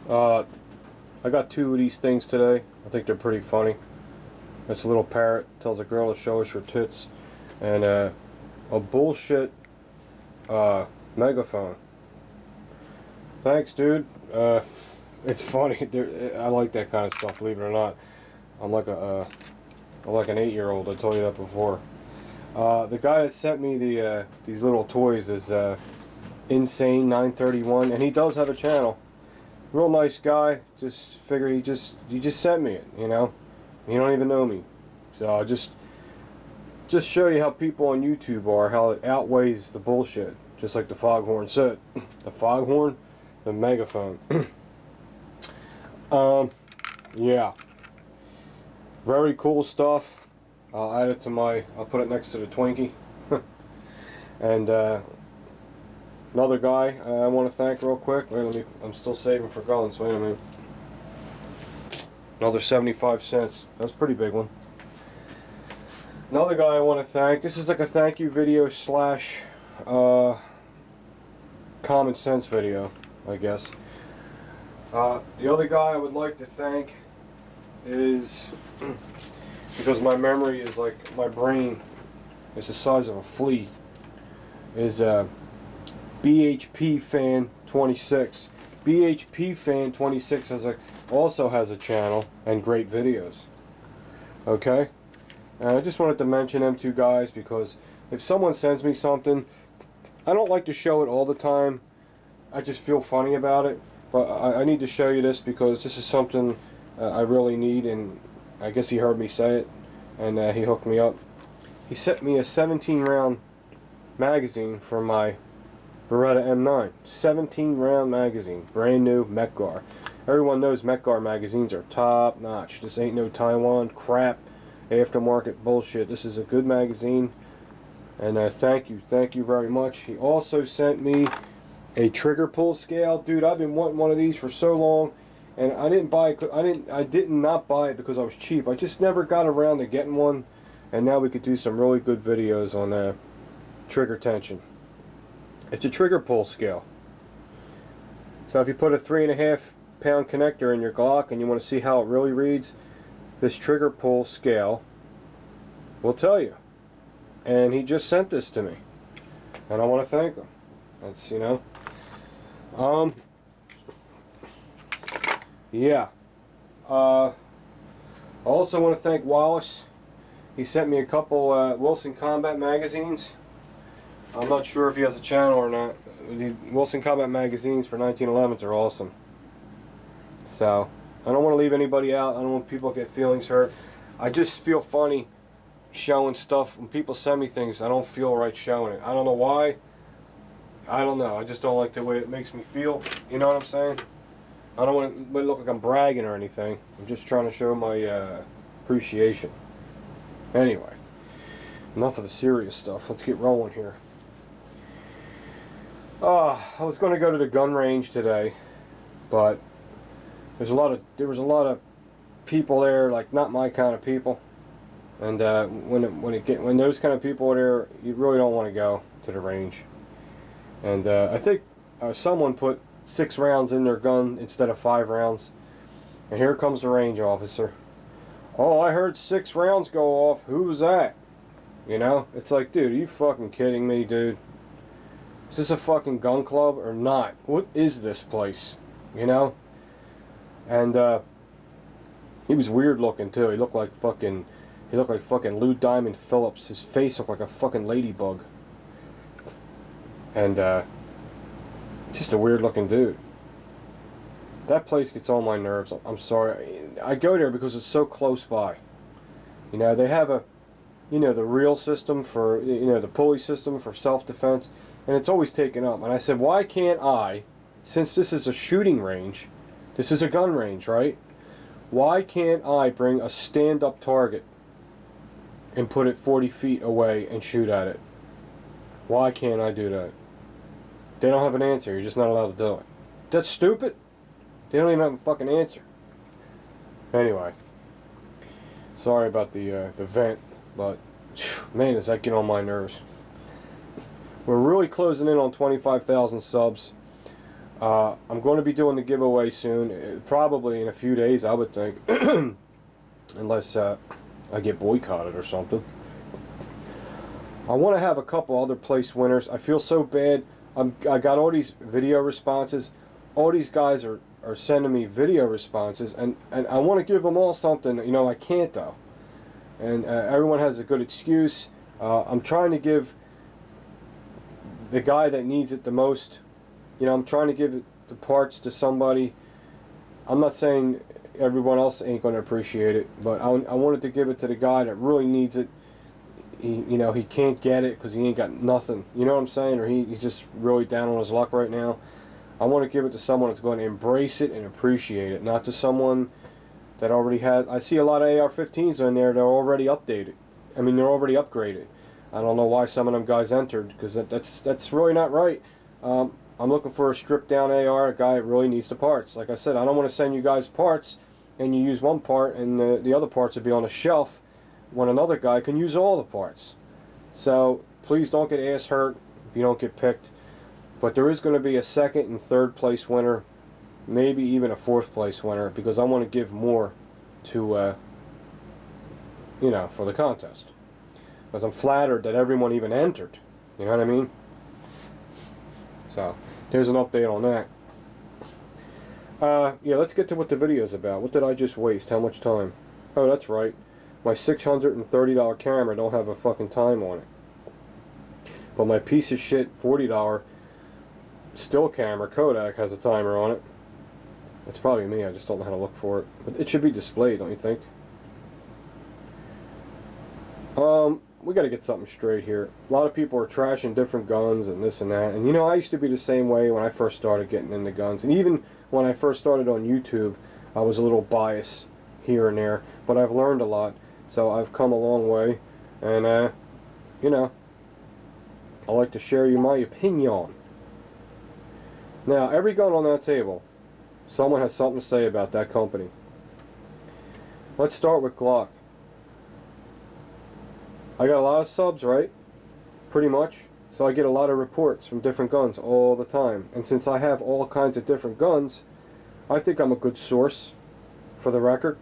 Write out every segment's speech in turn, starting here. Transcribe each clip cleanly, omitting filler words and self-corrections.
Uh, I got two of these things today. I think they're pretty funny. It's a little parrot, tells a girl to show us her tits, and a bullshit megaphone. Thanks, dude. It's funny. I like that kind of stuff, believe it or not. I'm like I'm like an 8-year-old. I told you that before. The guy that sent me these little toys is Insane 931, and he does have a channel. Real nice guy. Just figure he just sent me it. You know, you don't even know me, so I'll just show you how people on YouTube are, how it outweighs the bullshit. Just like the foghorn said, the foghorn, the megaphone. Yeah, very cool stuff. I'll add it to I'll put it next to the Twinkie. And another guy I want to thank real quick. Wait, I'm still saving for guns. Wait a minute. Another 75 cents. That's a pretty big one. Another guy I want to thank. This is like a thank you video slash common sense video, I guess. The other guy I would like to thank is, because my memory is like, my brain is the size of a flea, is BHP Fan 26. BHP Fan 26 also has a channel and great videos. Okay? And I just wanted to mention them two guys because if someone sends me something, I don't like to show it all the time. I just feel funny about it. But I need to show you this because this is something I really need, and I guess he heard me say it, and he hooked me up. He sent me a 17-round magazine for my Beretta M9. 17-round magazine, brand new Mec-Gar. Everyone knows Mec-Gar magazines are top notch. This ain't no Taiwan crap, aftermarket bullshit. This is a good magazine, and thank you very much. He also sent me a trigger pull scale. Dude, I've been wanting one of these for so long, and I didn't buy it. I did not buy it because I was cheap. I just never got around to getting one, and now we could do some really good videos on trigger tension. It's a trigger pull scale. So if you put a 3.5 pound connector in your Glock and you want to see how it really reads, this trigger pull scale will tell you. And he just sent this to me, and I want to thank him. That's, you know. Yeah. I also want to thank Wallace. He sent me a couple Wilson Combat magazines. I'm not sure if he has a channel or not. The Wilson Combat magazines for 1911s are awesome. So, I don't want to leave anybody out. I don't want people to get feelings hurt. I just feel funny showing stuff. When people send me things, I don't feel right showing it. I don't know why. I don't know. I just don't like the way it makes me feel. You know what I'm saying? I don't want it to look like I'm bragging or anything. I'm just trying to show my appreciation. Anyway, enough of the serious stuff. Let's get rolling here. I was going to go to the gun range today, but there was a lot of people there, like not my kind of people. And when those kind of people are there, you really don't want to go to the range. And I think someone put 6 rounds in their gun instead of 5 rounds. And here comes the range officer. Oh, I heard 6 rounds go off. Who was that? You know? It's like, dude, are you fucking kidding me, dude? Is this a fucking gun club or not? What is this place? You know? And he was weird looking too. He looked like fucking Lou Diamond Phillips. His face looked like a fucking ladybug. And just a weird looking dude. That place gets on my nerves. I'm sorry. I go there because it's so close by. You know, they have the reel system for, the pulley system for self-defense, and it's always taken up. And I said, why can't I, since this is a shooting range, this is a gun range, right? Why can't I bring a stand-up target and put it 40 feet away and shoot at it? Why can't I do that? They don't have an answer. You're just not allowed to do it. That's stupid. They don't even have a fucking answer. Anyway, sorry about the vent, but man, does that get on my nerves. We're really closing in on 25,000 subs. I'm going to be doing the giveaway soon, probably in a few days, I would think, unless I get boycotted or something. I want to have a couple other place winners. I feel so bad. I got all these video responses. All these guys are sending me video responses, and I want to give them all something. You know, I can't though. And everyone has a good excuse. I'm trying to give the guy that needs it the most. You know, I'm trying to give the parts to somebody. I'm not saying everyone else ain't going to appreciate it, but I wanted to give it to the guy that really needs it. You know, he can't get it because he ain't got nothing. You know what I'm saying? Or he's just really down on his luck right now. I want to give it to someone that's going to embrace it and appreciate it, not to someone that already had. I see a lot of AR-15s in there that are already updated. I mean, they're already upgraded. I don't know why some of them guys entered, because that's really not right. I'm looking for a stripped down AR, a guy that really needs the parts. Like I said, I don't want to send you guys parts and you use one part and the other parts will be on a shelf when another guy can use all the parts. So please don't get ass hurt if you don't get picked. But there is going to be a second and third place winner, maybe even a fourth place winner, because I want to give more to, you know, for the contest. Because I'm flattered that everyone even entered. You know what I mean? So, there's an update on that. Yeah, let's get to what the video's about. What did I just waste? How much time? Oh, that's right. My $630 camera don't have a fucking time on it. But my piece of shit $40 still camera Kodak has a timer on it. It's probably me, I just don't know how to look for it. But it should be displayed, don't you think? We gotta get something straight here. A lot of people are trashing different guns and this and that. And you know, I used to be the same way when I first started getting into guns. And even when I first started on YouTube, I was a little biased here and there. But I've learned a lot. So I've come a long way. And, you know, I like to share you my opinion. Now, every gun on that table, someone has something to say about that company. Let's start with Glock. I got a lot of subs, right? Pretty much. So I get a lot of reports from different guns all the time. And since I have all kinds of different guns, I think I'm a good source for the record.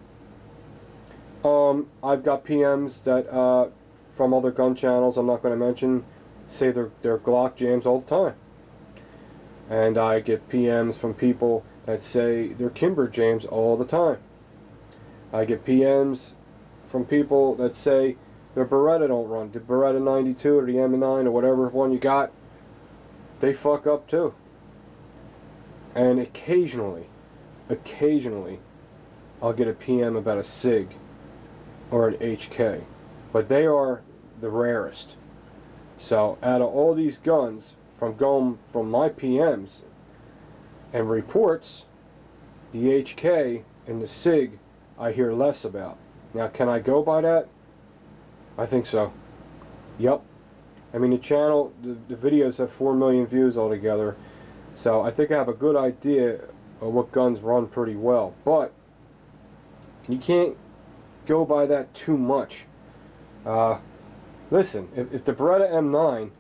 I've got PMs that, from other gun channels I'm not going to mention, say they're Glock jams all the time. And I get PMs from people that say they're Kimber jams all the time. I get PMs from people that say their Beretta don't run. The Beretta 92 or the M9 or whatever one you got, they fuck up too. And occasionally, I'll get a PM about a SIG or an HK. But they are the rarest. So out of all these guns, from my PMs and reports, the HK and the SIG I hear less about. Now, can I go by that? I think so. Yup. I mean, the channel, the videos have 4 million views altogether, so I think I have a good idea of what guns run pretty well. But you can't go by that too much. Listen, if the Beretta M9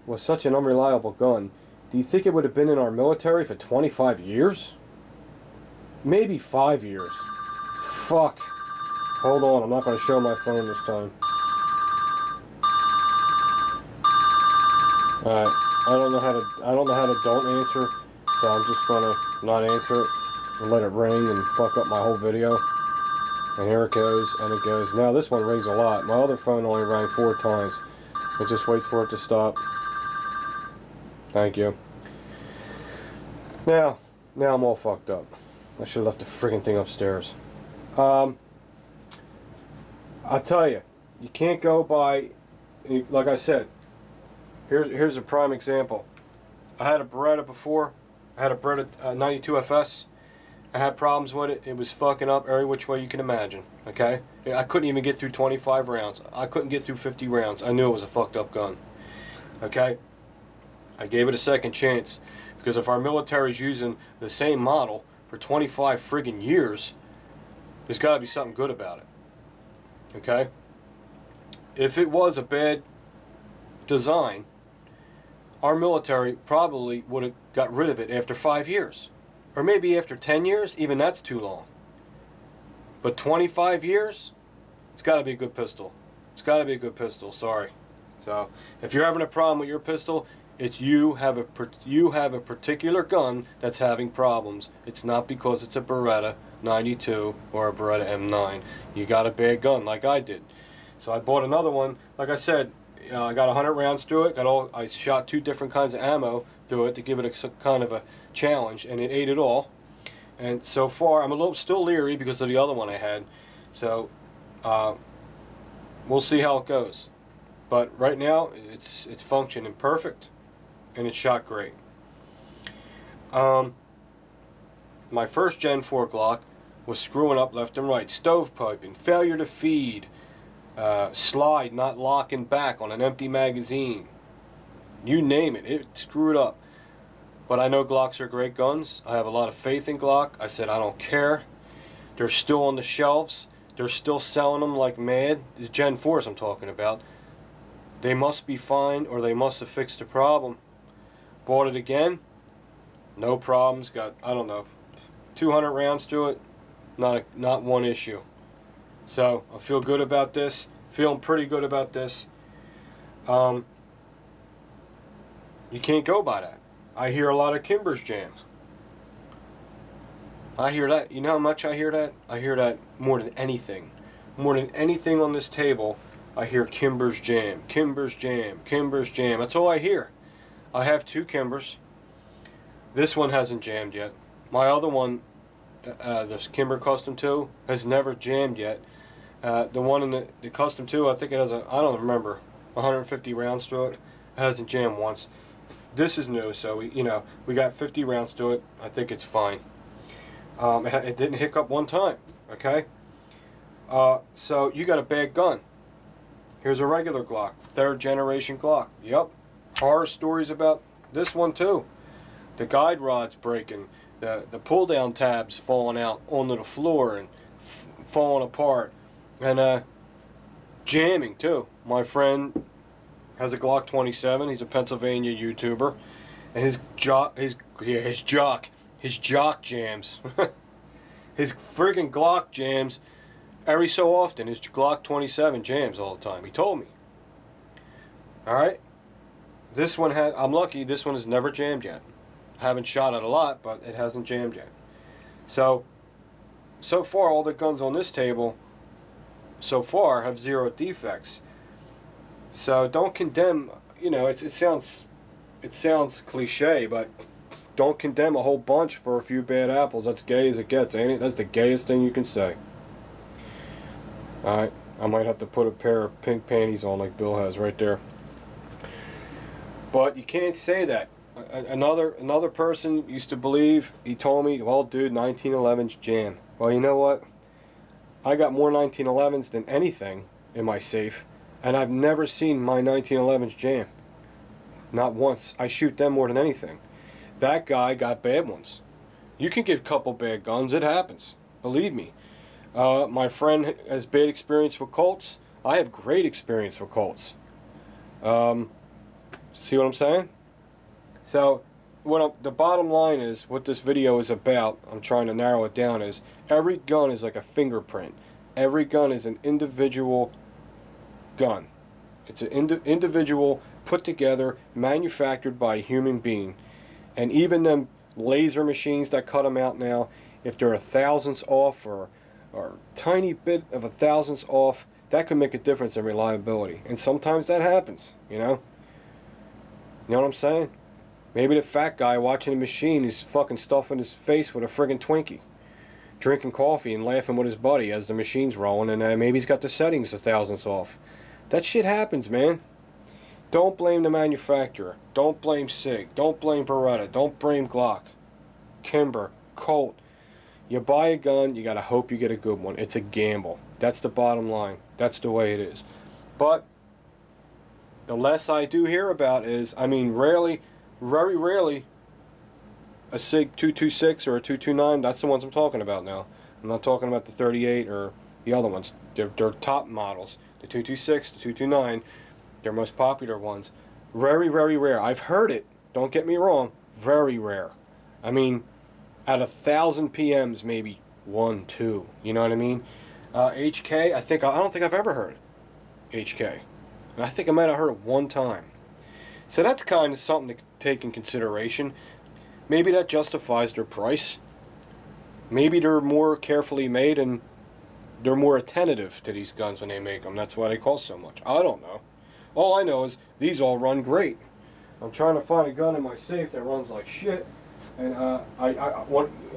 was such an unreliable gun, do you think it would have been in our military for 25 years? Maybe 5 years. Fuck. Hold on, I'm not going to show my phone this time. Alright, I don't know how to don't answer, so I'm just gonna not answer it and let it ring and fuck up my whole video. And here it goes, and it goes. Now this one rings a lot. My other phone only rang 4 times. I'll just wait for it to stop. Thank you. Now I'm all fucked up. I should have left the friggin' thing upstairs. I'll tell you, you can't go by, like I said, here's a prime example. I had a Beretta before. I had a Beretta 92 FS. I had problems with it. It was fucking up every which way you can imagine. Okay? I couldn't even get through 25 rounds. I couldn't get through 50 rounds. I knew it was a fucked up gun. Okay? I gave it a second chance. Because if our military's using the same model for 25 friggin' years, there's got to be something good about it. Okay? If it was a bad design, our military probably would have got rid of it after 5 years. Or maybe after 10 years, even that's too long. But 25 years, it's got to be a good pistol. It's got to be a good pistol, sorry. So, if you're having a problem with your pistol, it's you have a particular gun that's having problems. It's not because it's a Beretta 92 or a Beretta M9. You got a bad gun like I did. So I bought another one. Like I said, I got 100 rounds through it. I shot 2 different kinds of ammo through it to give it a kind of a challenge, and it ate it all. And so far, I'm a little still leery because of the other one I had. So we'll see how it goes. But right now, it's functioning perfect, and it shot great. My first Gen 4 Glock was screwing up left and right, stovepiping, failure to feed, slide not locking back on an empty magazine. You name it, it screwed up. But I know Glocks are great guns. I have a lot of faith in Glock. I said I don't care. They're still on the shelves. They're still selling them like mad. The Gen 4s I'm talking about. They must be fine, or they must have fixed the problem. Bought it again. No problems. Got, I don't know, 200 rounds to it. Not one issue. So I feel good about this. Feeling pretty good about this. You can't go by that. I hear a lot of Kimber's jam. I hear that. You know how much I hear that? I hear that more than anything. More than anything on this table, I hear Kimber's jam. Kimber's jam. Kimber's jam. That's all I hear. I have 2 Kimbers. This one hasn't jammed yet. My other one, this Kimber Custom 2, has never jammed yet. The one in the Custom 2, I think it has I don't remember, 150 rounds to it. It hasn't jammed once. This is new, so we got 50 rounds to it. I think it's fine. It didn't hiccup one time. Okay. So you got a bad gun. Here's a regular Glock, 3rd generation Glock. Yep. Horror stories about this one too. The guide rod's breaking, the pull down tabs falling out onto the floor and falling apart, and jamming too. My friend has a Glock 27. He's a Pennsylvania YouTuber, and his jock jams. His friggin' Glock jams every so often. His Glock 27 jams all the time. He told me. All right. This one I'm lucky. This one has never jammed yet. I haven't shot it a lot, but it hasn't jammed yet. So far, all the guns on this table so far have 0 defects. So don't condemn. It sounds cliche, but don't condemn a whole bunch for a few bad apples. That's gay as it gets, ain't it? That's the gayest thing you can say. Alright, I might have to put a pair of pink panties on like Bill has right there. But you can't say that. Another person used to believe, he told me, well dude, 1911's jam. Well, you know what? I got more 1911s than anything in my safe, and I've never seen my 1911s jam. Not once. I shoot them more than anything. That guy got bad ones. You can get a couple bad guns, it happens. Believe me. My friend has bad experience with Colts. I have great experience with Colts. See what I'm saying? So, the bottom line is, what this video is about, I'm trying to narrow it down, is every gun is like a fingerprint. Every gun is an individual gun. It's an individual, put together, manufactured by a human being. And even them laser machines that cut them out now, if they're a thousandths off or tiny bit of a thousandths off, that could make a difference in reliability. And sometimes that happens, You know what I'm saying? Maybe the fat guy watching the machine is fucking stuffing his face with a friggin' Twinkie, drinking coffee and laughing with his buddy as the machine's rolling, and maybe he's got the settings a thousandths off. That shit happens, man. Don't blame the manufacturer. Don't blame SIG. Don't blame Beretta. Don't blame Glock, Kimber, Colt. You buy a gun, you gotta hope you get a good one. It's a gamble. That's the bottom line. That's the way it is. But the less I do hear about is, rarely, very rarely, a SIG 226 or a 229, that's the ones I'm talking about now. I'm not talking about the 38 or the other ones. They're top models. The 226, the 229, they're most popular ones. Very, very rare. I've heard it. Don't get me wrong. Very rare. I mean, out of 1,000 PMs, maybe 1, 2. You know what I mean? HK, I don't think I've ever heard HK. I think I might have heard it one time. So that's kind of something to take in consideration. Maybe that justifies their price. Maybe they're more carefully made and they're more attentive to these guns when they make them. That's why they cost so much. I don't know. All I know is these all run great. I'm trying to find a gun in my safe that runs like shit, and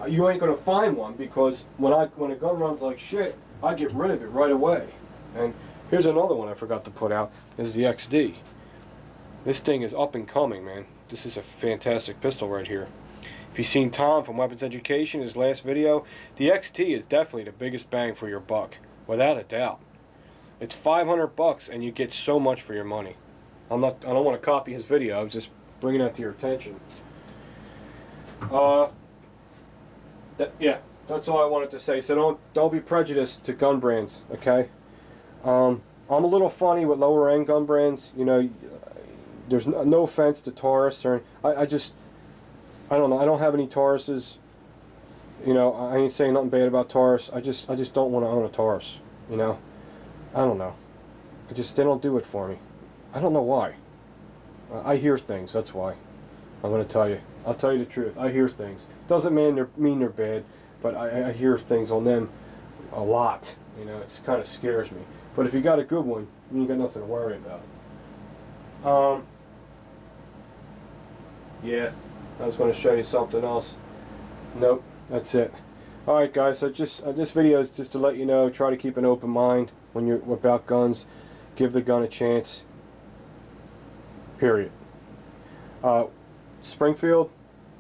you ain't gonna find one, because when a gun runs like shit, I get rid of it right away. And here's another one I forgot to put out, is the XD. This thing is up and coming, man. This is a fantastic pistol right here. If you've seen Tom from Weapons Education, his last video, the XT is definitely the biggest bang for your buck, without a doubt. It's $500 and you get so much for your money. I don't want to copy his video. I was just bringing that to your attention. Yeah, that's all I wanted to say. So don't be prejudiced to gun brands, okay? I'm a little funny with lower end gun brands. You know, there's no offense to Taurus, or I don't know. I don't have any Tauruses. You know, I ain't saying nothing bad about Taurus. I just don't want to own a Taurus. You know, I don't know. They don't do it for me. I don't know why. I hear things. That's why. I'm going to tell you. I'll tell you the truth. I hear things. Doesn't mean they're bad, but I hear things on them a lot. You know, it kind of scares me. But if you got a good one, you ain't got nothing to worry about. Yeah. I was going to show you something else. Nope, that's it. Alright guys, so this video is just to let you know, try to keep an open mind when you're about guns. Give the gun a chance. Period. Springfield,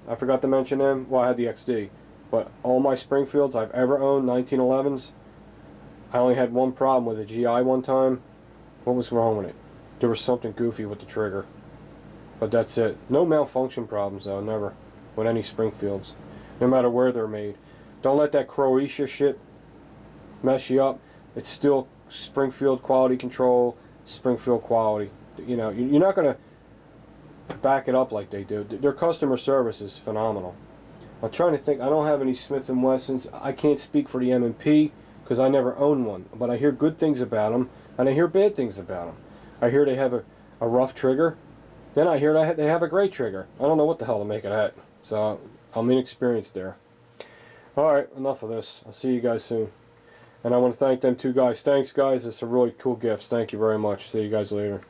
I forgot to mention them. Well, I had the XD. But all my Springfields I've ever owned, 1911s, I only had one problem with a GI one time. What was wrong with it? There was something goofy with the trigger. But that's it. No malfunction problems though, never. With any Springfields. No matter where they're made. Don't let that Croatia shit mess you up. It's still Springfield quality control, Springfield quality. You know, you're not going to back it up like they do. Their customer service is phenomenal. I'm trying to think. I don't have any Smith & Wessons. I can't speak for the M&P because I never owned one. But I hear good things about them, and I hear bad things about them. I hear they have a rough trigger. Then I hear they have a great trigger. I don't know what the hell to make of that. So I'm inexperienced there. Alright, enough of this. I'll see you guys soon. And I want to thank them two guys. Thanks guys, it's some really cool gifts. Thank you very much. See you guys later.